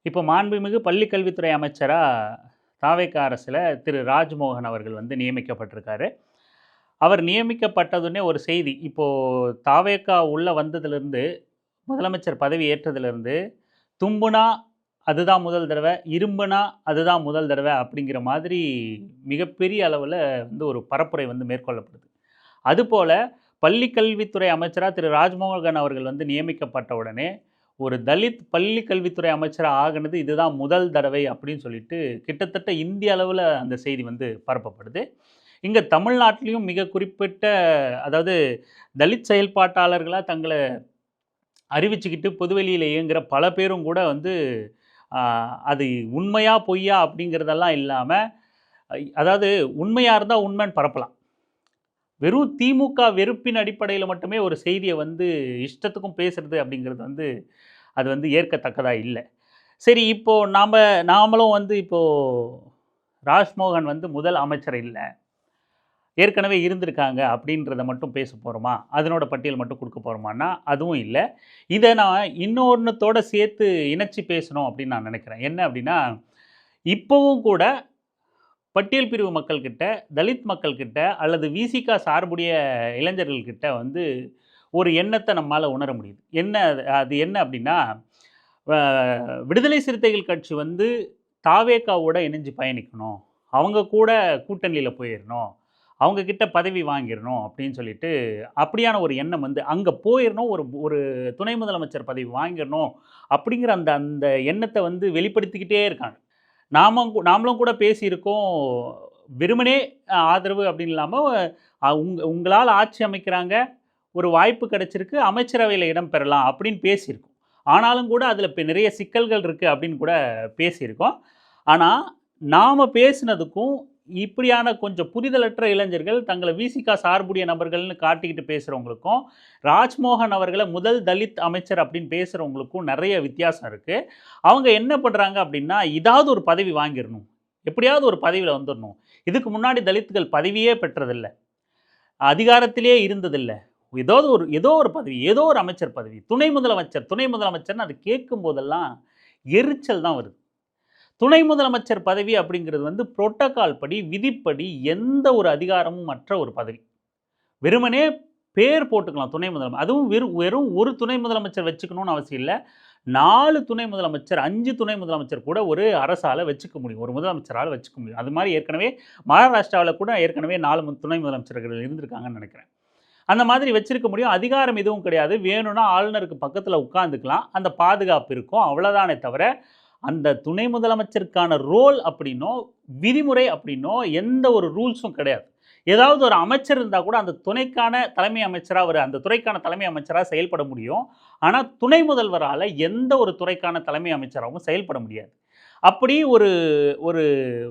இப்போ மாண்புமிகு பள்ளிக்கல்வித்துறை அமைச்சரா தாவேக அரசுல திரு ராஜ்மோகன் அவர்கள் வந்து நியமிக்கப்பட்டிருக்காரு. அவர் நியமிக்கப்பட்டதுன்னே ஒரு செய்தி. இப்போ தாவேகா உள்ள வந்ததிலிருந்து, முதலமைச்சர் பதவி ஏற்றதிலிருந்து, தும்புனா அதுதான் முதல் தடவ, இரும்புனா அதுதான் முதல் தடவ அப்படிங்கிற மாதிரி மிகப்பெரிய அளவுல வந்து ஒரு பரப்புரை வந்து மேற்கொள்ளப்படுது. அதுபோல பள்ளி கல்வித்துறை அமைச்சரா திரு ராஜ்மோகன் அவர்கள் வந்து நியமிக்கப்பட்ட உடனே, ஒரு தலித் பள்ளி கல்வித்துறை அமைச்சரா ஆகுனது இதுதான் முதல் தடவை அப்படின்னு சொல்லிட்டு, கிட்டத்தட்ட இந்திய அளவுல அந்த செய்தி வந்து பரப்பப்படுது. இங்க தமிழ்நாட்டிலயும் மிக குறிப்பிட்ட அதாவது தலித் செயல்பாட்டாளர்களா தங்கள அறிவிச்சுக்கிட்டு பொதுவெளியில இயங்குற பல பேரும் கூட வந்து, அ அது உண்மையா, பொய்யா அப்படிங்கிறதெல்லாம் இல்லாம, அதாவது உண்மையா இருந்தா உண்மைன்னு பரப்பலாம். வெறும் திமுக வெறுப்பின் அடிப்படையில மட்டுமே ஒரு செய்திய வந்து இஷ்டத்துக்கும் பேசுறது அப்படிங்கிறது வந்து, அது வந்து ஏற்கத்தக்கதா இல்ல. சரி இப்போ நாமளும் வந்து இப்போ ராஜ்மோகன் வந்து முதல் அமைச்சர் இல்ல. ஏற்கனவே இருந்திருக்காங்க அப்படின்றத மட்டும் பேச போறோமா? அதனோட பட்டியல் மட்டும் குடுக்க போறோமான்னா, அதுவும் இல்ல. இத நான் இன்னொன்னத்தோட சேர்த்து இணைச்சு பேசணும் அப்படின்னு நான் நினைக்கிறேன். என்ன அப்படின்னா, இப்பவும் கூட பட்டியல் பிரிவு மக்கள்கிட்ட, தலித் மக்கள்கிட்ட அல்லது விசிக சார்புடைய இளைஞர்கள் கிட்ட வந்து ஒரு எண்ணத்த நம்மால உணர முடியுது. என்ன அது அது என்ன அப்படின்னா, அ விடுதலை சிறுத்தைகள் கட்சி வந்து தாவேகாவோட இணைஞ்சு பயணிக்கணும். அவங்க கூட கூட்டணியில போயிரணும். அவங்க கிட்ட பதவி வாங்கிரணும் அப்படின்னு சொல்லிட்டு, அப்படியான ஒரு எண்ணம் வந்து அங்க போயிரணும். ஒரு ஒரு துணை முதலமைச்சர் பதவி வாங்கிரணும் அப்படிங்கிற அந்த அந்த எண்ணத்த வந்து வெளிப்படுத்திக்கிட்டே இருக்காங்க. நாமளும் கூட பேசியிருக்கோம். வெறுமனே ஆதரவு அப்படின்னு இல்லாம, உங்களால ஆட்சி அமைக்கிறாங்க, ஒரு வாய்ப்பு கிடைச்சிருக்கு, அமைச்சரவையில இடம் பெறலாம் அப்படின்னு பேசியிருக்கோம். ஆனாலும் கூட அதில நிறைய சிக்கல்கள் இருக்கு அப்படின்னு கூட பேசியிருக்கோம். ஆனா, நாம பேசினதுக்கும், இப்படியான கொஞ்சம் புரிதலற்ற இளைஞர்கள் தங்கள விசிக சார்புடைய நபர்கள்னு காட்டிக்கிட்டு பேசுறவங்களுக்கும், ராஜ்மோகன் அவர்கள முதல் தலித் அமைச்சர் அப்படின்னு பேசுறவங்களுக்கும் நெறைய வித்தியாசம் இருக்கு. அவங்க என்ன பண்றாங்க அப்படின்னா, இதாவது ஒரு பதவி வாங்கிரணும். எப்படியாவது ஒரு பதவியில வந்துரணும். இதுக்கு முன்னாடி தலித்துகள் பதவியே பெற்றதில்ல. அதிகாரத்திலேயே இருந்ததில்ல. ஏதோ ஒரு பதவி, ஏதோ ஒரு அமைச்சர் பதவி. துணை முதலமைச்சர், துணை முதலமைச்சர்ன்னு அத கேட்கும்போதெல்லாம் எரிச்சல் தான் வருது. துணை முதலமைச்சர் பதவி அப்படிங்கிறது வந்து புரோட்டோகால் படி, விதிப்படி எந்த ஒரு அதிகாரமும் அற்ற ஒரு பதவி. வெறுமனே பேர் போட்டுக்கலாம் துணை முதலமைச்சர். அதுவும் வெறும் வெறும் ஒரு துணை முதலமைச்சர் வச்சுக்கணும்னு அவசியம் இல்ல. 4 துணை முதலமைச்சர், 5 துணை முதலமைச்சர் கூட ஒரு அரசால வச்சுக்க முடியும். ஒரு முதலமைச்சரால வச்சுக்க முடியும். அது மாரி ஏற்கனவே மகாராஷ்டிராவுல கூட ஏற்கனவே 4 துணை முதலமைச்சர்கள் இருந்திருக்காங்கன்னு நெனைக்கிறேன். அந்த மாதிரி வச்சிருக்க முடியும். அதிகாரம் எதுவும் கிடையாது. வேணும்னா ஆளுநருக்கு பக்கத்துல உட்கார்ந்துக்கலாம். அந்த பாதுகாப்பு இருக்கும். அவ்வளதானே தவிர, அந்த துணை முதலமைச்சருக்கான ரோல் அப்படின்னோ, விதிமுறை அப்படின்னோ எந்த ஒரு ரூல்ஸும் கிடையாது. ஏதாவது ஒரு அமைச்சர் இருந்தா கூட அந்த துணைக்கான தலைமை அமைச்சரா அந்த துறைக்கான தலைமை அமைச்சரா செயல்பட முடியும். ஆனா, துணை முதல்வரால எந்த ஒரு துறைக்கான தலைமை அமைச்சராவும் செயல்பட முடியாது. அப்படி ஒரு ஒரு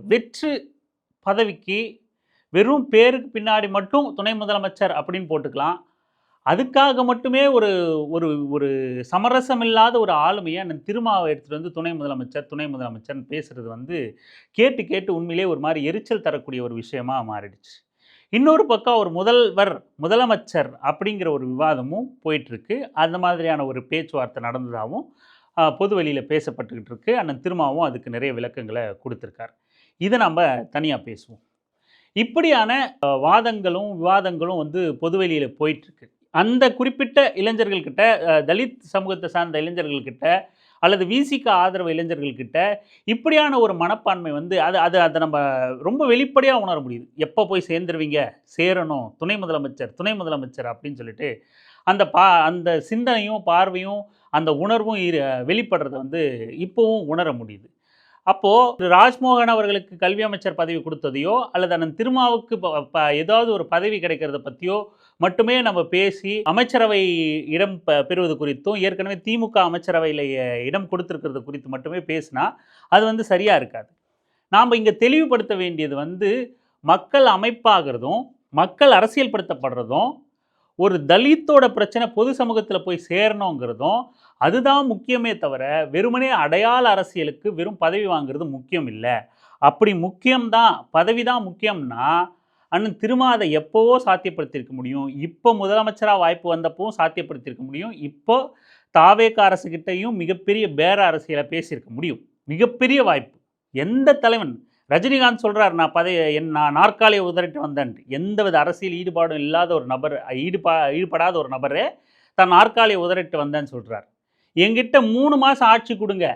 வெற்று பதவிக்கு வெறும் பேருக்கு பின்னாடி மட்டும் துணை முதலமைச்சர் அப்படின்னு போட்டுக்கலாம். அதுக்காக மட்டுமே ஒரு ஒரு ஒரு சமரசம் இல்லாத ஒரு ஆளுமைய அண்ணன் திருமாவ எடுத்துட்டு வந்து துணை முதலமைச்சர், துணை முதலமைச்சர்ன்னு பேசுறது வந்து கேட்டு கேட்டு உண்மையிலேயே ஒரு மாரி எரிச்சல் தரக்கூடிய ஒரு விஷயமா மாறிடுச்சு. இன்னொரு பக்கம் ஒரு முதல்வர், முதலமைச்சர் அப்படிங்கிற ஒரு விவாதமும் போயிட்டுருக்கு. அந்த மாதிரியான ஒரு பேச்சுவார்த்தை நடந்ததாவும் பொது வெளியில பேசப்பட்டுக்கிட்டு இருக்கு. அண்ணன் திருமாவும் அதுக்கு நிறைய விளக்கங்கள குடுத்திருக்கார். இத நம்ப தனியா பேசுவோம். இப்படியான வாதங்களும், விவாதங்களும் வந்து பொதுவெளியில போயிட்டுருக்கு. அந்த குறிப்பிட்ட இளைஞர்கள் கிட்ட, தலித் சமூகத்த சார்ந்த இளைஞர்கள் கிட்ட, அல்லது விசிக ஆதரவு இளைஞர்கள் கிட்ட, இப்படியான ஒரு மனப்பான்மை வந்து அது அது அத நம்ப ரொம்ப வெளிப்படையா உணர முடியுது. எப்ப போய் சேர்ந்துருவீங்க? சேரணும். துணை முதலமைச்சர், துணை முதலமைச்சர் அப்படின்னு சொல்லிட்டு, அந்த சிந்தனையும், பார்வையும், அந்த உணர்வும் வெளிப்படுறத வந்து இப்பவும் உணர முடியுது. அப்போ ராஜ்மோகன் அவர்களுக்கு கல்வி அமைச்சர் பதவி குடுத்ததையோ, அல்லது அண்ணன் திருமாவுக்கு ஏதாவது ஒரு பதவி கிடைக்கிறத பத்தியோ மட்டுமே நம்ம பேசி, அமைச்சரவை இடம் பெறுவது குறித்தும், ஏற்கனவே திமுக அமைச்சரவையில இடம் கொடுத்திருக்கிறது குறித்து மட்டுமே பேசினா, அது வந்து சரியா இருக்காது. நாம இங்க தெளிவுபடுத்த வேண்டியது வந்து, மக்கள் அமைப்பாகிறதும், மக்கள் அரசியல்படுத்தப்படுறதும், ஒரு தலித்தோட பிரச்சனை பொது சமூகத்தில போய் சேரணுங்கிறதும், அதுதான் முக்கியமே தவிர, வெறுமனே அடையாள அரசியலுக்கு வெறும் பதவி வாங்குறது முக்கியம் இல்ல. அப்படி முக்கியம் தான், பதவி தான் முக்கியம்னா, அண்ணன் திருமா அத எப்பவோ சாத்தியப்படுத்தியிருக்க முடியும். இப்போ முதலமைச்சரா வாய்ப்பு வந்தப்பவும் சாத்தியப்படுத்தியிருக்க முடியும். இப்போ தாவேக அரசுகிட்டையும் மிகப்பெரிய பேர அரசியலை பேசியிருக்க முடியும். மிகப்பெரிய வாய்ப்பு. எந்த தலைவன் ரஜினிகாந்த் சொல்கிறார், நான் நாற்காலியை உதறிட்டு வந்தேன். எந்தவித அரசியல் ஈடுபாடும் இல்லாத ஒரு நபர், ஈடுபடாத ஒரு நபரே தன் நாற்காலியை உதறிட்டு வந்தேன்னு சொல்கிறார். என்கிட்ட 3 மாதம் ஆட்சி கொடுங்க,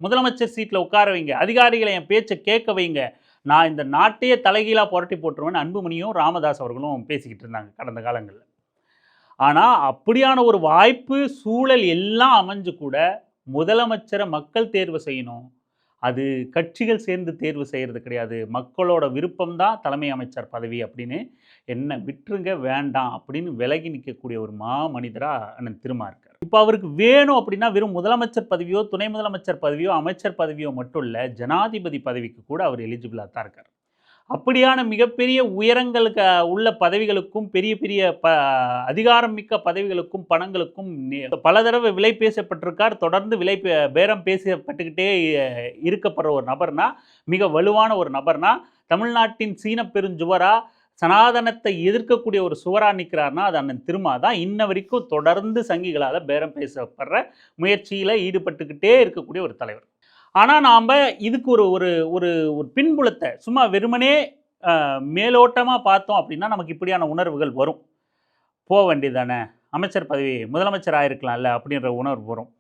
முதலமைச்சர் சீட்டில் உட்கார வைங்க, அதிகாரிகளை என் பேச்சை கேட்க வைங்க, நான் இந்த நாட்டையே தலைகீழாக புரட்டி போட்டுருவேன்னு அன்புமணியும் ராமதாஸ் அவர்களும் பேசிக்கிட்டு இருந்தாங்க கடந்த காலங்களில். ஆனால் அப்படியான ஒரு வாய்ப்பு சூழல் எல்லாம் அமைஞ்சு கூட முதலமைச்சரை மக்கள் தேர்வு செய்யணும். அது கட்சிகள் சேர்ந்து தேர்வு செய்கிறது கிடையாது. மக்களோட விருப்பம்தான் தலைமை அமைச்சர் பதவி அப்படின்னு என்ன விட்டுருங்க, வேண்டாம் அப்படின்னு விலகி நிற்கக்கூடிய ஒரு மனிதராக அண்ணன் திருமா இருக்கார். இப்போ அவருக்கு வேணும் அப்படின்னா வெறும் முதலமைச்சர் பதவியோ, துணை முதலமைச்சர் பதவியோ, அமைச்சர் பதவியோ மட்டும் இல்லை, ஜனாதிபதி பதவிக்கு கூட அவர் எலிஜிபிளாக தான் இருக்கார். அப்படியான மிகப்பெரிய உயரங்களுக்கு உள்ள பதவிகளுக்கும், பெரிய பெரிய அதிகாரம் மிக்க பதவிகளுக்கும், பணங்களுக்கும் பல தடவை விலை பேசப்பட்டிருக்கார். தொடர்ந்து பேரம் பேசப்பட்டுக்கிட்டே இருக்கப்படுற ஒரு நபர்னா, மிக வலுவான ஒரு நபர்னா, தமிழ்நாட்டின் சீன பெருஞ்சுவரா, சனாதனத்தை எதிர்க்கக்கூடிய ஒரு சுவரா நிற்கிறார்னா அது அண்ணன் திருமா தான். இன்ன வரைக்கும் தொடர்ந்து சங்கிகளால் பேரம் பேசப்படுற முயற்சியில் ஈடுபட்டுக்கிட்டே இருக்கக்கூடிய ஒரு தலைவர். ஆனால் நாம் இதுக்கு ஒரு ஒரு ஒரு ஒரு பின்புலத்தை சும்மா வெறுமனே மேலோட்டமாக பார்த்தோம் அப்படின்னா நமக்கு இப்படியான உணர்வுகள் வரும். போக வேண்டியது தானே, அமைச்சர் பதவி முதலமைச்சர் ஆகிருக்கலாம்ல அப்படின்ற உணர்வு வரும்.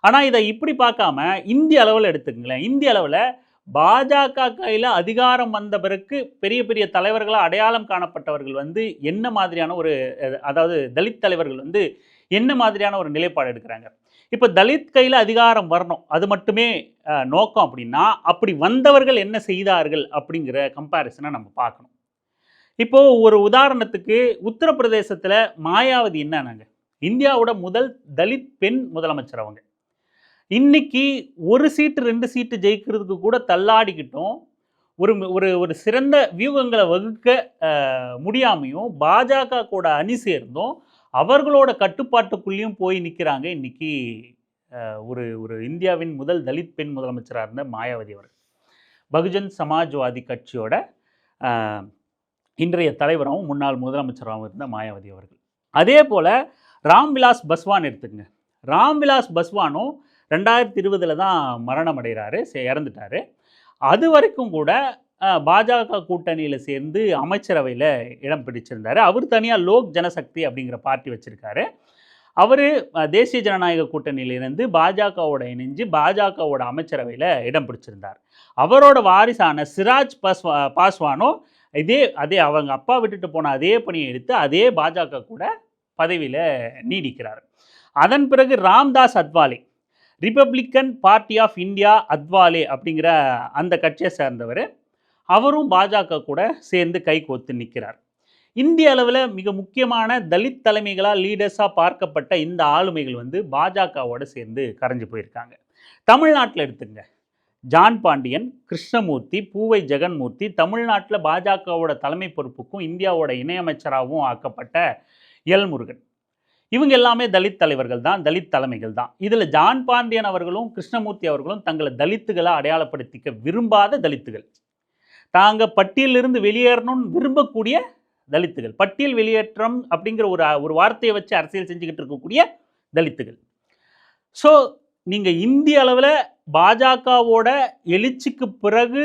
ஆனால் இதை இப்படி பார்க்காம இந்திய அளவில் எடுத்துக்கங்களேன். இந்திய அளவில் பாஜக கையில் அதிகாரம் வந்த பிறகு பெரிய பெரிய தலைவர்களாக அடையாளம் காணப்பட்டவர்கள் வந்து என்ன மாதிரியான ஒரு, அதாவது தலித் தலைவர்கள் வந்து என்ன மாதிரியான ஒரு நிலைப்பாடு எடுக்கிறாங்க. இப்போ தலித் கையில் அதிகாரம் வரணும், அது மட்டுமே நோக்கம் அப்படின்னா, அப்படி வந்தவர்கள் என்ன செய்தார்கள் அப்படிங்கிற கம்பேரிசனை நம்ம பார்க்கணும். இப்போது ஒரு உதாரணத்துக்கு உத்தரப்பிரதேசத்தில் மாயாவதி என்னன்னாங்க, இந்தியாவோட முதல் தலித் பெண் முதலமைச்சர் அவங்க. இன்னைக்கு 1 சீட்டு 2 சீட்டு ஜெயிக்கிறதுக்கு கூட தள்ளாடிக்கிட்டும் ஒரு ஒரு ஒரு சிறந்த வியூகங்களை வகுக்க முடியாமையும் பாஜக கூட அணி சேர்ந்தும் அவர்களோட கட்டுப்பாட்டுக்குள்ளேயும் போய் நிற்கிறாங்க இன்னைக்கு ஒரு ஒரு இந்தியாவின் முதல் தலித் பெண் முதலமைச்சராக இருந்த மாயாவதி அவர்கள். பகுஜன் சமாஜ்வாதி கட்சியோட இன்றைய தலைவராகவும் முன்னாள் முதலமைச்சராகவும் இருந்த மாயாவதி அவர்கள். அதே போல் ராம்விலாஸ் பஸ்வான் எடுத்துக்கங்க. ராம்விலாஸ் பஸ்வானும் 2020 தான் மரணம் அடைகிறாரு, இறந்துட்டார். அது வரைக்கும் கூட பாஜக கூட்டணியில் சேர்ந்து அமைச்சரவையில் இடம் பிடிச்சிருந்தார். அவர் தனியாக லோக் ஜனசக்தி அப்படிங்கிற பார்ட்டி வச்சுருக்காரு. அவர் தேசிய ஜனநாயக கூட்டணியிலிருந்து பாஜகவோட இணைஞ்சு பாஜகவோட அமைச்சரவையில் இடம் பிடிச்சிருந்தார். அவரோட வாரிசான சிராஜ் பாஸ்வானும் அதே அவங்க அப்பா விட்டுட்டு போன அதே பணியை எடுத்து அதே பாஜக கூட பதவியில் நீடிக்கிறார். அதன் பிறகு Ramdas Athawale, Republican party of India Athawale அப்படிங்கிற அந்த கட்சியை சேர்ந்தவர், அவரும் பாஜக கூட சேர்ந்து கை கோத்து நிற்கிறார். இந்திய அளவில் மிக முக்கியமான தலித் தலைமைகளாக லீடர்ஸாக பார்க்கப்பட்ட இந்த ஆளுமைகள் வந்து பாஜகவோடு சேர்ந்து கரைஞ்சு போயிருக்காங்க. தமிழ்நாட்டில் எடுத்துங்க, ஜான் பாண்டியன், கிருஷ்ணமூர்த்தி, பூவை ஜெகன்மூர்த்தி, தமிழ்நாட்டில் பாஜகவோட தலைமை பொறுப்புக்கும் இந்தியாவோட இணையமைச்சராகவும் ஆக்கப்பட்ட எல் முருகன், இவங்க எல்லாமே தலித் தலைவர்கள் தான், தலித் தலைமைகள் தான். இதில் ஜான் பாண்டியன் அவர்களும் கிருஷ்ணமூர்த்தி அவர்களும் தங்களை தலித்துகளாக அடையாளப்படுத்திக்க விரும்பாத தலித்துகள், தாங்கள் பட்டியலிருந்து வெளியேறணும்னு விரும்பக்கூடிய தலித்துகள், பட்டியல் வெளியேற்றம் அப்படிங்கிற ஒரு வார்த்தையை வச்சு அரசியல் செஞ்சுக்கிட்டு இருக்கக்கூடிய தலித்துகள். ஸோ நீங்கள் இந்திய அளவில் பாஜகவோட எழுச்சிக்கு பிறகு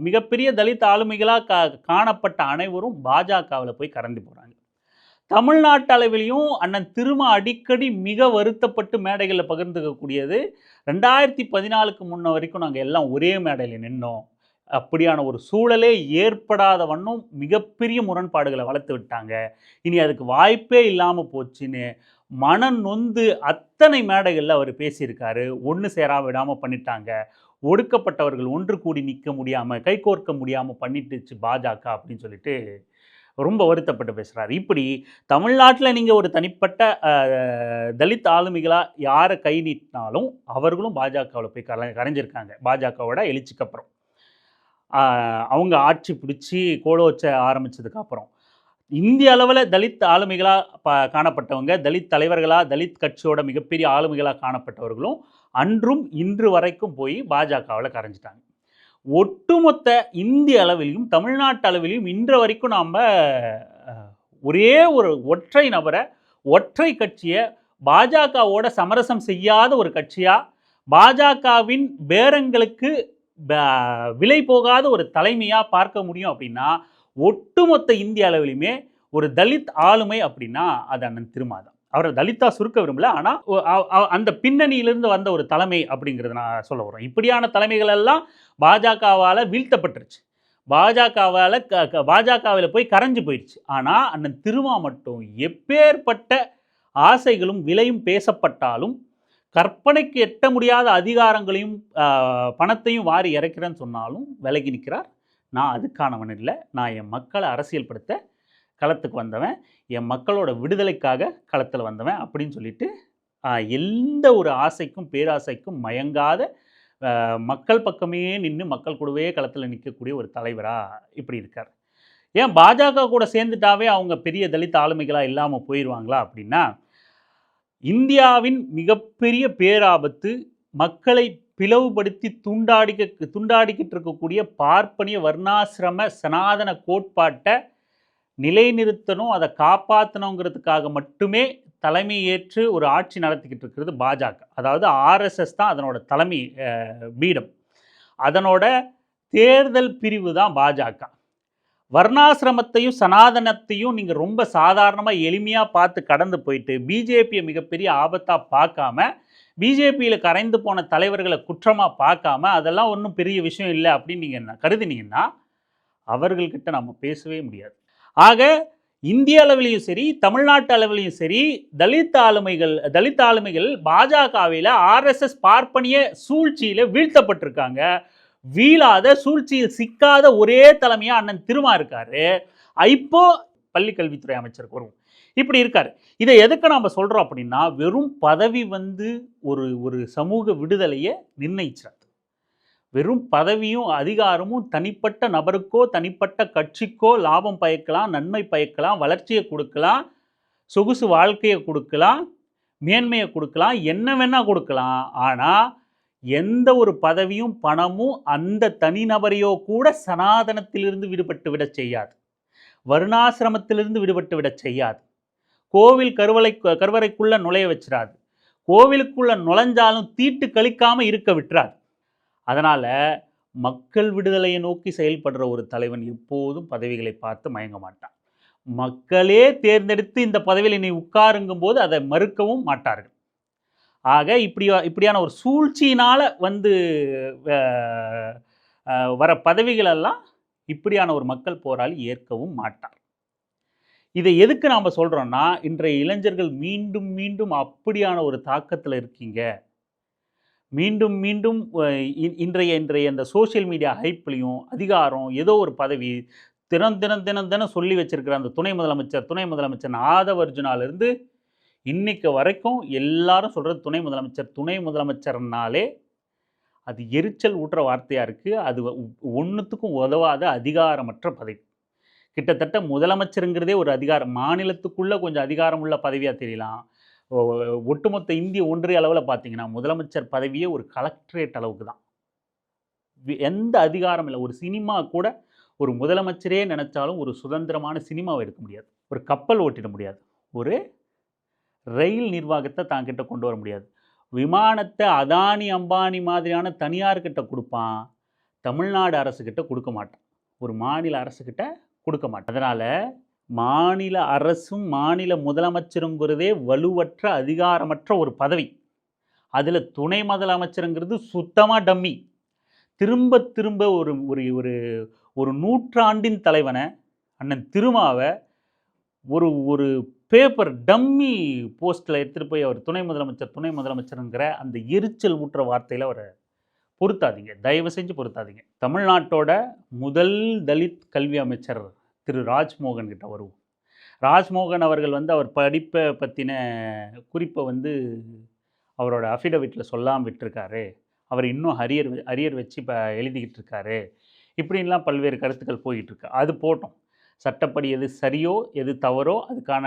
மிகப்பெரிய தலித் ஆளுமைகளாக காணப்பட்ட அனைவரும் பாஜகவில் போய் கறந்து போகிறாங்க. தமிழ்நாட்டு அளவிலையும் அண்ணன் திருமா அடிக்கடி மிக வருத்தப்பட்டு மேடைகளில் பகிர்ந்துக்கக்கூடியது, 2014க்கு முன்ன வரைக்கும் நாங்கள் எல்லாம் ஒரே மேடையில் நின்னோம், அப்படியான ஒரு சூழலே ஏற்படாத வண்ணம் மிகப்பெரிய முரண்பாடுகளை வளர்த்து விட்டாங்க, இனி அதுக்கு வாய்ப்பே இல்லாமல் போச்சுன்னு மனம் நொந்து அத்தனை மேடைகளில் அவர் பேசியிருக்காரு. ஒன்று சேரா விடாமல் பண்ணிட்டாங்க, ஒடுக்கப்பட்டவர்கள் ஒன்று கூடி நிற்க முடியாமல், கைகோர்க்க முடியாமல் பண்ணிட்டுச்சு பாஜக அப்படின்னு சொல்லிட்டு ரொம்ப வருத்தப்பட்டு பேசுகிறார். இப்படி தமிழ்நாட்டில் நீங்கள் ஒரு தனிப்பட்ட தலித் ஆளுமைகளாக யாரை கை நீட்டினாலும் அவர்களும் பாஜகவில் போய் கரைஞ்சிருக்காங்க. பாஜகவோட எழுச்சிக்கு அப்புறம் அவங்க ஆட்சி பிடிச்சி கோலோச்ச ஆரம்பித்ததுக்கப்புறம் இந்திய அளவில் தலித் ஆளுமைகளாக காணப்பட்டவங்க, தலித் தலைவர்களாக, தலித் கட்சியோட மிகப்பெரிய ஆளுமைகளாக காணப்பட்டவர்களும் அன்றும் இன்று வரைக்கும் போய் பாஜகவில் கரைஞ்சிட்டாங்க. ஒட்டுமொத்த இந்திய அளவிலும் தமிழ்நாட்டு அளவிலும் இன்று வரைக்கும் நாம் ஒரே ஒரு ஒற்றை நபரை, ஒற்றை கட்சியை பாஜகவோட சமரசம் செய்யாத ஒரு கட்சியா, பாஜகவின் பேரங்களுக்கு விலை போகாத ஒரு தலைமையா பார்க்க முடியும் அப்படின்னா, ஒட்டுமொத்த இந்திய அளவிலுமே ஒரு தலித் ஆளுமை அப்படின்னா அது அண்ணன் திருமாதான். அவரை தலித்தா சுருக்க விரும்பல. ஆனா அந்த பின்னணியிலிருந்து வந்த ஒரு தலைமை அப்படிங்கிறத நான் சொல்ல வரோம். இப்படியான தலைமைகள் எல்லாம் பாஜகவால வீழ்த்தப்பட்டுருச்சு. பாஜகவில் போய் கரைஞ்சு போயிடுச்சு. ஆனா அண்ணன் திருமா மட்டும் எப்பேற்பட்ட ஆசைகளும் விலையும் பேசப்பட்டாலும் கற்பனைக்கு எட்ட முடியாத அதிகாரங்களையும் பணத்தையும் வாரி இறைக்கிறேன்னு சொன்னாலும் விலகி நிற்கிறார். நான் அதுக்கானவன் இல்லை, நான் என் மக்களை அரசியல்படுத்த களத்துக்கு வந்தவன், என் மக்களோட விடுதலைக்காக களத்தில் வந்தவன் அப்படின்னு சொல்லிட்டு எந்த ஒரு ஆசைக்கும் பேராசைக்கும் மயங்காத மக்கள் பக்கமே நின்று மக்கள் கூடவே களத்தில் நிற்கக்கூடிய ஒரு தலைவராக இப்படி இருக்கார். ஏன் பாஜக கூட சேர்ந்துட்டாவே அவங்க பெரிய தலித் ஆளுமைகளாக இல்லாமல் போயிடுவாங்களா அப்படின்னா, இந்தியாவின் மிகப்பெரிய பேராபத்து மக்களை பிளவுபடுத்தி துண்டாடிக்கிட்டு இருக்கக்கூடிய பார்ப்பனிய வர்ணாசிரம சனாதன கோட்பாட்டை நிலைநிறுத்தணும், அதை காப்பாற்றணுங்கிறதுக்காக மட்டுமே தலைமை ஏற்று ஒரு ஆட்சி நடத்திக்கிட்டு இருக்கிறது பாஜக. அதாவது ஆர்எஸ்எஸ் தான் அதனோட தலைமை பீடம். அதனோட தேர்தல் பிரிவு தான் பாஜக. வர்ணாசிரமத்தையும் சனாதனத்தையும் நீங்கள் ரொம்ப சாதாரணமாக எளிமையாக பார்த்து கடந்து போயிட்டு பிஜேபியை மிகப்பெரிய ஆபத்தாக பார்க்காம, பிஜேபியில் கரைந்து போன தலைவர்களை குற்றமாக பார்க்காம அதெல்லாம் ஒன்றும் பெரிய விஷயம் இல்லை அப்படின்னு நீங்கள் கருதினீங்கன்னா அவர்கள்கிட்ட நம்ம பேசவே முடியாது. ஆக இந்திய அளவிலையும் சரி, தமிழ்நாட்டு அளவிலையும் சரி, தலித் ஆளுமைகள் பாஜகவில் ஆர்எஸ்எஸ் பார்ப்பனிய சூழ்ச்சியில் வீழ்த்தப்பட்டிருக்காங்க. வீழாத சூழ்ச்சியில் சிக்காத ஒரே தலைமையா அண்ணன் திருமா இருக்காரு. இப்போ பள்ளிக்கல்வித்துறை அமைச்சருக்கு வருவோம். இப்படி இருக்காரு. இதை எதுக்கு நாம சொல்றோம் அப்படின்னா, வெறும் பதவி ஒரு சமூக விடுதலையை நிர்ணயிச்சார். வெறும் பதவியும் அதிகாரமும் தனிப்பட்ட நபருக்கோ தனிப்பட்ட கட்சிக்கோ லாபம் பயக்கலாம், நன்மை பயக்கலாம், வளர்ச்சியை கொடுக்கலாம், சொகுசு வாழ்க்கையை கொடுக்கலாம், மேன்மையை கொடுக்கலாம், என்ன வேணா கொடுக்கலாம். ஆனால் எந்த ஒரு பதவியும் பணமும் அந்த தனிநபரையோ கூட சனாதனத்திலிருந்து விடுபட்டு விட செய்யாது, வருணாசிரமத்திலிருந்து விடுபட்டு விட செய்யாது, கோவில் கருவறைக்குள்ள நுழைய வச்சிடாது, கோவிலுக்குள்ள நுழைஞ்சாலும் தீட்டு கழிக்காமல் இருக்க விட்டுறாது. அதனால் மக்கள் விடுதலையை நோக்கி செயல்படுற ஒரு தலைவன் எப்போதும் பதவிகளை பார்த்து மயங்க மாட்டான். மக்களே தேர்ந்தெடுத்து இந்த பதவியில் நீ உட்காருங்கும் போது அதை மறுக்கவும் மாட்டார்கள். ஆக இப்படியான ஒரு சூழ்ச்சியினால் வர பதவிகளெல்லாம் இப்படியான ஒரு மக்கள் போராளி ஏற்கவும் மாட்டார். இதை எதுக்கு நாம் சொல்கிறோன்னா, இன்றைய இளைஞர்கள் மீண்டும் மீண்டும் அப்படியான ஒரு தாக்கத்தில் இருக்கீங்க. மீண்டும் மீண்டும் இன்றைய இந்த சோஷியல் மீடியா ஹைப்லையும் அதிகாரம் ஏதோ ஒரு பதவி தினம் சொல்லி வச்சிருக்கிற அந்த துணை முதலமைச்சர் ஆதவர்ஜுனாலிருந்து இன்னைக்கு வரைக்கும் எல்லாரும் சொல்கிறது துணை முதலமைச்சர்னாலே அது எரிச்சல் ஊட்டுற வார்த்தையாக இருக்குது. அது ஒன்றுத்துக்கும் உதவாத அதிகாரமற்ற பதவி. கிட்டத்தட்ட முதலமைச்சருங்கிறதே ஒரு அதிகாரம், மாநிலத்துக்குள்ளே கொஞ்சம் அதிகாரம் உள்ள பதவியாக தெரியலாம். ஒட்டுமொத்த இந்திய ஒன்றிய அளவில் பார்த்தீங்கன்னா முதலமைச்சர் பதவியே ஒரு கலெக்டரேட் அளவுக்கு தான். எந்த அதிகாரம் இல்லை. ஒரு சினிமா கூட ஒரு முதலமைச்சரே நினச்சாலும் ஒரு சுதந்திரமான சினிமாவை எடுக்க முடியாது, ஒரு கப்பல் ஓட்டிட முடியாது, ஒரு ரயில் நிர்வாகத்தை தாங்கிட்ட கொண்டு வர முடியாது. விமானத்தை அதானி அம்பானி மாதிரியான தனியார்கிட்ட கொடுப்பான், தமிழ்நாடு அரசுக்கிட்ட கொடுக்க மாட்டான், ஒரு மாநில அரசுக்கிட்ட கொடுக்க மாட்டான். அதனால் மாநில அரசும் மாநில முதலமைச்சருங்கிறதே வலுவற்ற அதிகாரமற்ற ஒரு பதவி. அதில் துணை முதலமைச்சருங்கிறது சுத்தமாக டம்மி. திரும்ப திரும்ப ஒரு நூற்றாண்டின் தலைவனை அண்ணன் திருமாவை ஒரு பேப்பர் டம்மி போஸ்ட்டில் எடுத்துகிட்டு போய் அவர் துணை முதலமைச்சருங்கிற அந்த எரிச்சல் ஊட்டுற வார்த்தையில் அவரை பொருத்தாதீங்க, தயவு செஞ்சு பொருத்தாதீங்க. தமிழ்நாட்டோட முதல் தலித் கல்வி அமைச்சர் திரு ராஜ்மோகன் கிட்ட வருவோம். ராஜ்மோகன் அவர்கள் அவர் படிப்பை பற்றின குறிப்பை அவரோட அஃபிடவிட்டில் சொல்லாமல் விட்டுருக்காரு. அவர் இன்னும் அரியர் வச்சு இப்போ எழுதிக்கிட்டு இருக்காரு. இப்படின்லாம் பல்வேறு கருத்துக்கள் போயிட்டுருக்கு. அது போட்டோம். சட்டப்படி எது சரியோ எது தவறோ அதுக்கான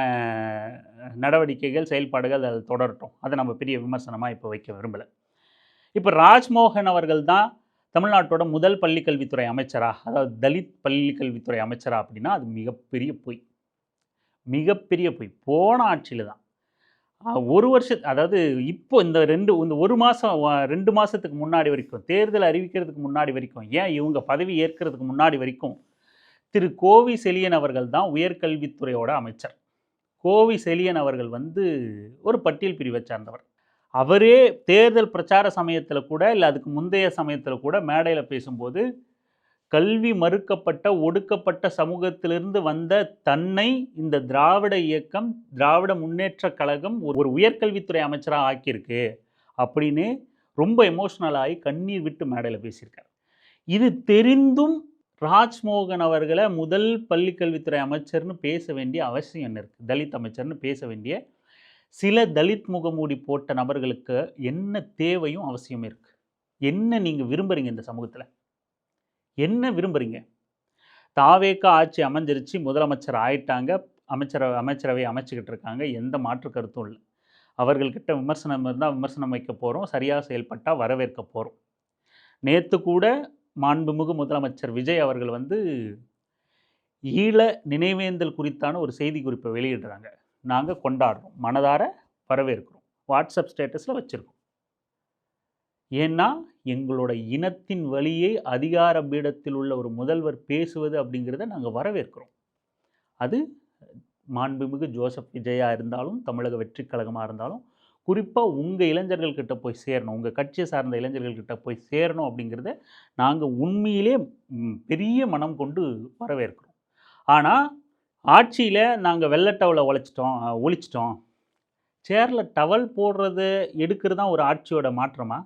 நடவடிக்கைகள் செயல்பாடுகள் அது தொடரட்டும். அதை நம்ம பெரிய விமர்சனமாக இப்போ வைக்க விரும்பலை. இப்போ ராஜ்மோகன் அவர்கள் தான் தமிழ்நாட்டோட முதல் பள்ளிக்கல்வித்துறை அமைச்சரா, அதாவது தலித் பள்ளிக்கல்வித்துறை அமைச்சரா அப்படின்னா அது மிகப்பெரிய பொய். போன ஆட்சியில் தான் ஒரு வருஷம் அதாவது இப்போ இந்த 1 மாதம் 2 மாதத்துக்கு முன்னாடி வரைக்கும், தேர்தல் அறிவிக்கிறதுக்கு முன்னாடி வரைக்கும், ஏன் இவங்க பதவி ஏற்கிறதுக்கு முன்னாடி வரைக்கும், திரு கோவி செழியன் அவர்கள் தான் உயர்கல்வித்துறையோட அமைச்சர். கோவி செழியன் அவர்கள் வந்து ஒரு பட்டியல் பிரிவை சார்ந்தவர். அவரே தேர்தல் பிரச்சார சமயத்தில் கூட, இல்லை அதுக்கு முந்தைய சமயத்தில் கூட மேடையில் பேசும்போது, கல்வி மறுக்கப்பட்ட, ஒடுக்கப்பட்ட சமூகத்திலிருந்து வந்த தன்னை இந்த திராவிட இயக்கம், திராவிட முன்னேற்றக் கழகம் ஒரு உயர்கல்வித்துறை அமைச்சராக ஆக்கியிருக்கு அப்படின்னு ரொம்ப எமோஷ்னல் ஆகி கண்ணீர் விட்டு மேடையில் பேசியிருக்கார். இது தெரிந்தும் ராஜ்மோகன் அவர்களை முதல் பள்ளிக்கல்வித்துறை அமைச்சர்னு பேச வேண்டிய அவசியம் என்ன இருக்குது? தலித் அமைச்சர்னு பேச வேண்டிய சில தலித் முகமூடி போட்ட நபர்களுக்கு என்ன தேவையும் அவசியம் இருக்குது? என்ன நீங்கள் விரும்புகிறீங்க இந்த சமூகத்தில்? என்ன விரும்புகிறீங்க? தாவேக்கா ஆட்சி அமைஞ்சிருச்சு, முதலமைச்சர் ஆயிட்டாங்க, அமைச்சரவை அமைச்சுக்கிட்டு இருக்காங்க, எந்த மாற்று கருத்தும் இல்லை. அவர்கள்கிட்ட விமர்சனம் இருந்தால் விமர்சனம் வைக்க போகிறோம், சரியாக செயல்பட்டால் வரவேற்க போகிறோம். நேற்று கூட மாண்புமிகு முதலமைச்சர் விஜய் அவர்கள் வந்து ஈழ நினைவேந்தல் குறித்தான ஒரு செய்தி குறிப்பை வெளியிடுறாங்க. நாங்கள் கொண்டாடுறோம், மனதார வரவேற்கிறோம், வாட்ஸ்அப் ஸ்டேட்டஸில் வச்சுருக்கோம். ஏன்னா எங்களோட இனத்தின் வழியை அதிகார பீடத்தில் உள்ள ஒரு முதல்வர் பேசுவது அப்படிங்கிறத நாங்கள் வரவேற்கிறோம். அது மாண்புமிகு ஜோசப் விஜயா இருந்தாலும், தமிழக வெற்றி கழகமாக இருந்தாலும், குறிப்பாக உங்கள் இளைஞர்கள்கிட்ட போய் சேரணும், உங்கள் கட்சியை சார்ந்த இளைஞர்கள்கிட்ட போய் சேரணும் அப்படிங்கிறத நாங்கள் உண்மையிலே பெரிய மனம் கொண்டு வரவேற்கிறோம். ஆனால் ஆட்சியில் நாங்கள் வெள்ளை டவலை ஒழிச்சிட்டோம், சேரில் டவல் போடுறது எடுக்கிறது தான் ஒரு ஆட்சியோட மாற்றமா?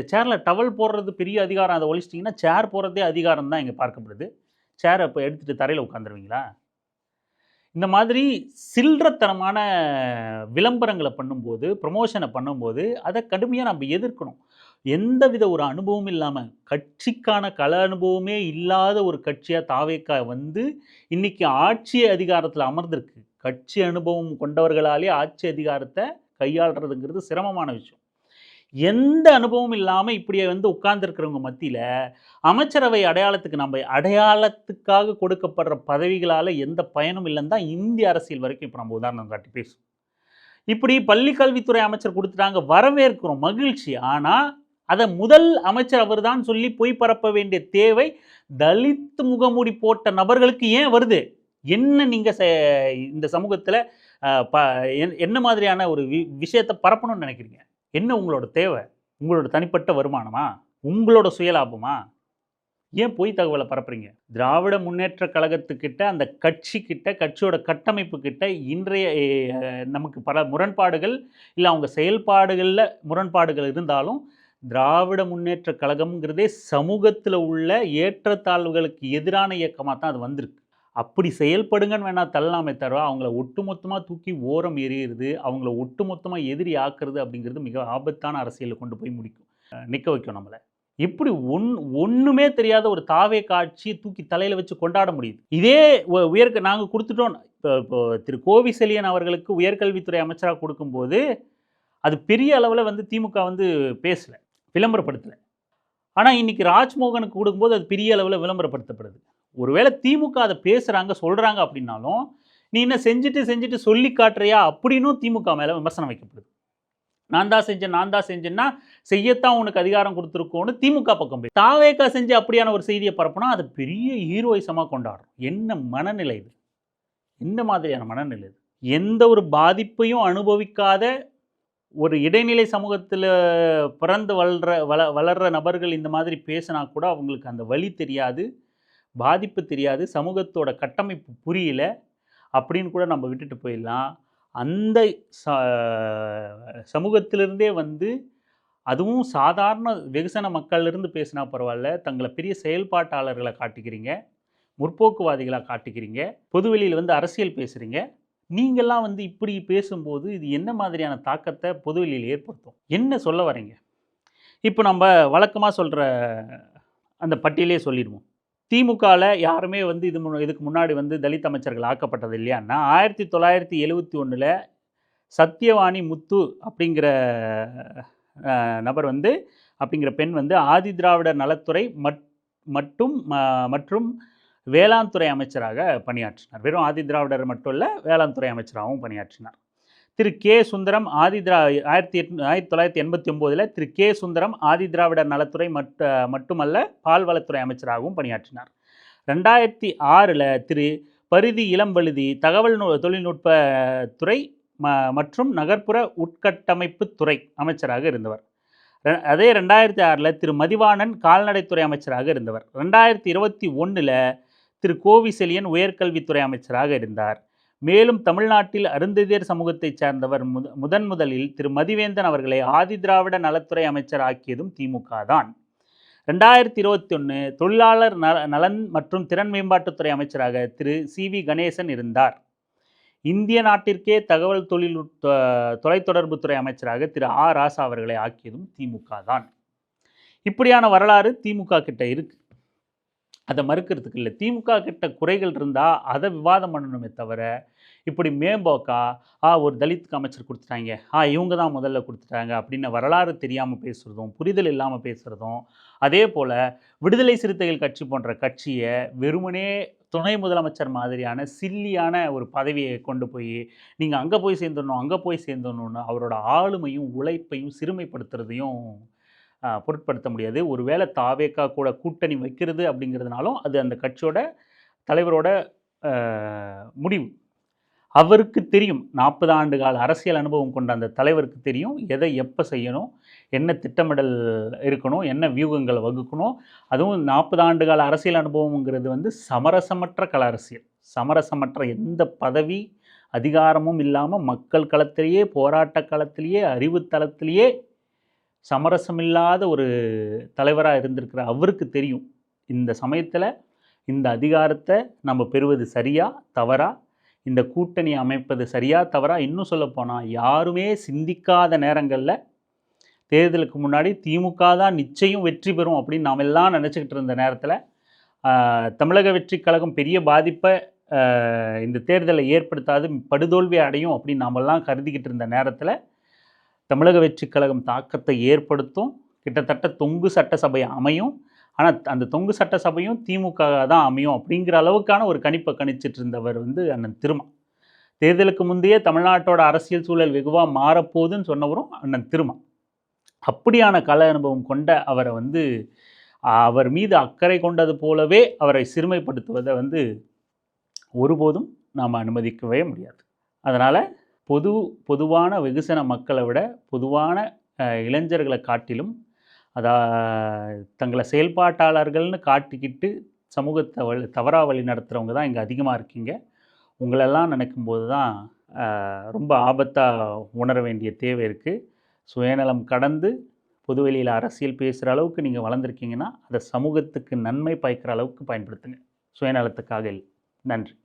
சேரில் டவல் போடுறது பெரிய அதிகாரம், அதை ஒழிச்சிட்டிங்கன்னா சேர் போடுறதே அதிகாரம் தான் இங்கே பார்க்கப்படுது. சேரை இப்போ எடுத்துகிட்டு தரையில் உட்காந்துருவீங்களா? இந்த மாதிரி சில்லறத்தனமான விளம்பரங்களை பண்ணும்போது, ப்ரமோஷனை பண்ணும்போது அதை கடுமையாக நம்ம எதிர்க்கணும். எந்தவித ஒரு அனுபவம் இல்லாமல், கட்சிக்கான கள அனுபவமே இல்லாத ஒரு கட்சியாக தாவேக்கா வந்து இன்றைக்கி ஆட்சி அதிகாரத்தில் அமர்ந்திருக்கு. கட்சி அனுபவம் கொண்டவர்களாலே ஆட்சி அதிகாரத்தை கையாளுறதுங்கிறது சிரமமான விஷயம். எந்த அனுபவமும் இல்லாமல் இப்படியே வந்து உட்கார்ந்துருக்கிறவங்க மத்தியில் அமைச்சரவை அடையாளத்துக்காக கொடுக்கப்படுற பதவிகளால் எந்த பயனும் இல்லைன்னு தான் இந்திய அரசியல் வரைக்கும் இப்போ நம்ம உதாரணம் காட்டி பேசும். இப்படி பள்ளி கல்வித்துறை அமைச்சர் கொடுத்துட்டாங்க, வரவேற்கிறோம், மகிழ்ச்சி. ஆனால் அதை முதல் அமைச்சர் அவர் தான் சொல்லி பொய் பரப்ப வேண்டிய தேவை தலித் முகமூடி போட்ட நபர்களுக்கு ஏன் வருது? என்ன நீங்கள் இந்த சமூகத்தில் என்ன மாதிரியான ஒரு விஷயத்தை பரப்பணும்னு நினைக்கிறீங்க? என்ன உங்களோட தேவை? உங்களோட தனிப்பட்ட வருமானமா? உங்களோட சுயலாபமா? ஏன் பொய் தகவலை பரப்புறீங்க? திராவிட முன்னேற்ற கழகத்துக்கிட்ட, அந்த கட்சிக்கிட்ட, கட்சியோட கட்டமைப்பு கிட்ட இன்றைய நமக்கு பல முரண்பாடுகள், இல்லை அவங்க செயல்பாடுகளில் முரண்பாடுகள் இருந்தாலும், திராவிட முன்னேற்ற கழகம்ங்கிறதே சமூகத்தில் உள்ள ஏற்றத்தாழ்வுகளுக்கு எதிரான இயக்கமாக தான் அது வந்திருக்கு. அப்படி செயல்படுங்கன்னு வேணால் தள்ளலாமே தவிர, அவங்கள ஒட்டுமொத்தமாக தூக்கி ஓரம் எறிகிறது, அவங்கள ஒட்டுமொத்தமாக எதிரி ஆக்குறது அப்படிங்கிறது மிக ஆபத்தான அரசியலில் கொண்டு போய் நிற்க வைக்கும் நம்மளை. எப்படி ஒன்றுமே தெரியாத ஒரு தாவே காட்சி தூக்கி தலையில் வச்சு கொண்டாட முடியுது? இதே நாங்கள் கொடுத்துட்டோம். இப்போ திரு கோவி செழியன் அவர்களுக்கு உயர்கல்வித்துறை அமைச்சராக கொடுக்கும்போது அது பெரிய அளவில் வந்து திமுக வந்து பேசலை, விளம்பரப்படுத்தலை. ஆனால் இன்றைக்கி ராஜ்மோகனுக்கு கொடுக்கும்போது அது பெரிய அளவில் விளம்பரப்படுத்தப்படுது. ஒருவேளை திமுக அதை பேசுகிறாங்க, சொல்கிறாங்க அப்படின்னாலும், நீ என்ன செஞ்சுட்டு சொல்லி காட்டுறியா அப்படின்னும் திமுக மேலே விமர்சனம் வைக்கப்படுது. நான் தான் செஞ்சேன்னா செய்யத்தான் உனக்கு அதிகாரம் கொடுத்துருக்கோன்னு திமுக பக்கம் போய் தாவேக்கா செஞ்சு அப்படியான ஒரு செய்தியை பரப்புனா அது பெரிய ஹீரோயிசமாக கொண்டாடுறோம். என்ன மனநிலை இது? எந்த மாதிரியான மனநிலை இது? எந்த ஒரு பாதிப்பையும் அனுபவிக்காத ஒரு இடைநிலை சமூகத்தில் பிறந்து வளர்கிற நபர்கள் இந்த மாதிரி பேசினா கூட அவங்களுக்கு அந்த வலி தெரியாது, பாதிப்பு தெரியாது, சமூகத்தோட கட்டமைப்பு புரியல அப்படின்னு கூட நம்ம விட்டுட்டு போயிடலாம். அந்த சமூகத்திலிருந்தே வந்து, அதுவும் சாதாரண வெகுசன மக்களிலிருந்து பேசினா பரவாயில்ல, தங்களை பெரிய செயல்பாட்டாளர்களை காட்டிக்கிறீங்க, முற்போக்குவாதிகளாக காட்டிக்கிறீங்க, பொதுவெளியில் வந்து அரசியல் பேசுகிறீங்க. நீங்கள்லாம் வந்து இப்படி பேசும்போது இது என்ன மாதிரியான தாக்கத்தை பொதுவெளியில் ஏற்படுத்தும்? என்ன சொல்ல வரீங்க? இப்போ நம்ம வழக்கமாக சொல்கிற அந்த பட்டியலே சொல்லிடுவோம். திமுகவில் யாருமே வந்து இதுக்கு முன்னாடி வந்து தலித் அமைச்சர்கள் ஆக்கப்பட்டது இல்லையான்னா, 1971 சத்யவாணி முத்து அப்படிங்கிற நபர் வந்து, அப்படிங்கிற பெண் வந்து ஆதி திராவிடர் நலத்துறை மற்றும் வேளாண் துறை அமைச்சராக பணியாற்றினார். வெறும் ஆதி திராவிடர் மட்டும் இல்லை, வேளாண் துறை அமைச்சராகவும் பணியாற்றினார். திரு கே சுந்தரம் ஆதிதிரா 1989 திரு கே சுந்தரம் ஆதிதிராவிடர் நலத்துறை மட்டுமல்ல பால்வளத்துறை அமைச்சராகவும் பணியாற்றினார். 2006 திரு பரிதி இளம்பழுதி தகவல் தொழில்நுட்ப துறை மற்றும் நகர்ப்புற உட்கட்டமைப்பு துறை அமைச்சராக இருந்தவர். அதே 2006 திரு மதிவாணன் கால்நடைத்துறை அமைச்சராக இருந்தவர். 2021 திரு கோவிசெலியன் உயர்கல்வித்துறை அமைச்சராக இருந்தார். மேலும் தமிழ்நாட்டில் அருந்ததியர் சமூகத்தைச் சார்ந்தவர் முதலில் திரு மதிவேந்தன் அவர்களை ஆதிதிராவிட நலத்துறை அமைச்சர் ஆக்கியதும் திமுக தான். 2021 தொழிலாளர் நலன் மற்றும் திறன் மேம்பாட்டுத்துறை அமைச்சராக திரு சி.வி. கணேசன் இருந்தார். இந்திய நாட்டிற்கே தகவல் தொலைத்தொடர்புத்துறை அமைச்சராக திரு ஆ. ராசா அவர்களை ஆக்கியதும் திமுக தான். இப்படியான வரலாறு திமுக கிட்ட இருக்கு. அதை மறுக்கிறதுக்கு இல்லை. திமுக கிட்ட குறைகள் இருந்தால் அதை விவாதம் பண்ணணுமே தவிர, இப்படி மேம்போக்கா ஒரு தலித்துக்கு அமைச்சர் கொடுத்துட்டாங்க, இவங்க தான் முதல்ல கொடுத்துட்டாங்க அப்படின்னு வரலாறு தெரியாமல் பேசுகிறதும் புரிதல் இல்லாமல் பேசுகிறதும், அதே போல் விடுதலை சிறுத்தைகள் கட்சி போன்ற கட்சியை வெறுமனே துணை முதலமைச்சர் மாதிரியான சில்லியான ஒரு பதவியை கொண்டு போய் நீங்கள் அங்கே போய் சேர்ந்துடணும்னு அவரோட ஆளுமையும் உழைப்பையும் சிறுமைப்படுத்துறதையும் பொருட்படுத்த முடியாது. ஒருவேளை தாவேக்கா கூட கூட்டணி வைக்கிறது அப்படிங்கிறதுனாலும் அது அந்த கட்சியோட தலைவரோட முடிவு. அவருக்கு தெரியும், 40 ஆண்டு கால அரசியல் அனுபவம் கொண்ட அந்த தலைவருக்கு தெரியும் எதை எப்போ செய்யணும், என்ன திட்டமிடல் இருக்கணும், என்ன வியூகங்களை வகுக்கணும். அதுவும் 40 ஆண்டு கால அரசியல் அனுபவங்கிறது சமரசமற்ற கள அரசியல். சமரசமற்ற எந்த பதவி அதிகாரமும் இல்லாமல் மக்கள் களத்திலேயே போராட்ட களத்திலேயே அறிவுத்தளத்திலேயே சமரசமில்லாத ஒரு தலைவராக இருந்திருக்கிற அவருக்கு தெரியும் இந்த சமயத்தில் இந்த அதிகாரத்தை நம்ம பெறுவது சரியா தவறா, இந்த கூட்டணி அமைப்பது சரியா தவறா. இன்னும் சொல்லப்போனால் யாருமே சிந்திக்காத நேரங்களில் தேர்தலுக்கு முன்னாடி திமுக தான் நிச்சயம் வெற்றி பெறும் அப்படின்னு நாம் எல்லாம் நினச்சிக்கிட்டு இருந்த நேரத்தில் தமிழக வெற்றி கழகம் பெரிய பாதிப்பை இந்த தேர்தலை ஏற்படுத்தாது படுதோல்வி அடையும் அப்படின்னு நாமெல்லாம் கருதிக்கிட்டு இருந்த நேரத்தில் தமிழக வெற்றி கழகம் தாக்கத்தை ஏற்படுத்தும். கிட்டத்தட்ட தொங்கு சட்டசபை அமையும். ஆனால் அந்த தொங்கு சட்டசபையும் திமுக தான் அமையும் அப்படிங்கிற அளவுக்கான ஒரு கணிப்பை கணிச்சிட்டு இருந்தவர் அண்ணன் திருமா. தேர்தலுக்கு முந்தையே தமிழ்நாட்டோட அரசியல் சூழல் வெகுவாக மாறப்போகுதுன்னு சொன்னவரும் அண்ணன் திருமா. அப்படியான கல அனுபவம் கொண்ட அவரை அவர் மீது அக்கறை கொண்டது போலவே அவரை சிறுமைப்படுத்துவதை ஒருபோதும் நாம் அனுமதிக்கவே முடியாது. அதனால் பொதுவான வெகுசன மக்களை விட பொதுவான இளைஞர்களை காட்டிலும் தங்களை செயல்பாட்டாளர்கள்னு காட்டிக்கிட்டு சமூகத்தை தவறாக வழி நடத்துகிறவங்க தான் இங்கே அதிகமாக இருக்கீங்க. உங்களெல்லாம் நினைக்கும்போது தான் ரொம்ப ஆபத்தாக உணர வேண்டிய தேவை இருக்குது. சுயநலம் கடந்து பொதுவெளியில் அரசியல் பேசுகிற அளவுக்கு நீங்கள் வளர்ந்துருக்கீங்கன்னா அதை சமூகத்துக்கு நன்மை பயக்கிற அளவுக்கு பயன்படுத்துங்க, சுயநலத்துக்காக இல்லை. நன்றி.